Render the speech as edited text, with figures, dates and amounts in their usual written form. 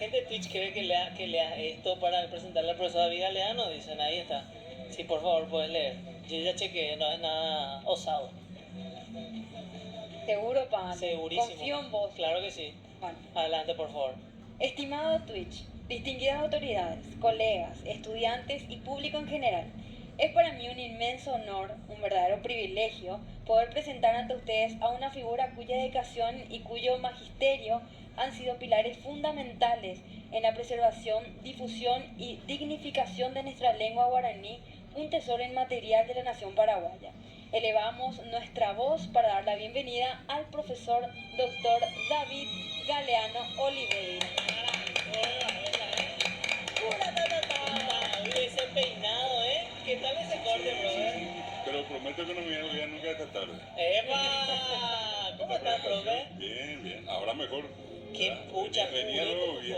gente de Twitch quiere que leas esto para presentarle al profesor David Galeano, dicen, ahí está. Sí, por favor, puedes leer. Yo ya chequeé, no es nada osado. Seguro, pan. Segurísimo. Confío en vos. Claro que sí. Bueno. Adelante, por favor. Estimado Twitch, distinguidas autoridades, colegas, estudiantes y público en general, es para mí un inmenso honor, un verdadero privilegio, poder presentar ante ustedes a una figura cuya dedicación y cuyo magisterio han sido pilares fundamentales en la preservación, difusión y dignificación de nuestra lengua guaraní, un tesoro inmaterial de la nación paraguaya. Elevamos nuestra voz para dar la bienvenida al profesor Dr. David Galeano Oliveira. Ese peinado, ¿eh? ¿Qué tal ese corte, brother? Pero prometo que no me voy a olvidar nunca esta tarde. ¡Epa! ¿Cómo estás, profe? Bien, bien. Ahora mejor. ¡Qué pucha! Venía luego bien.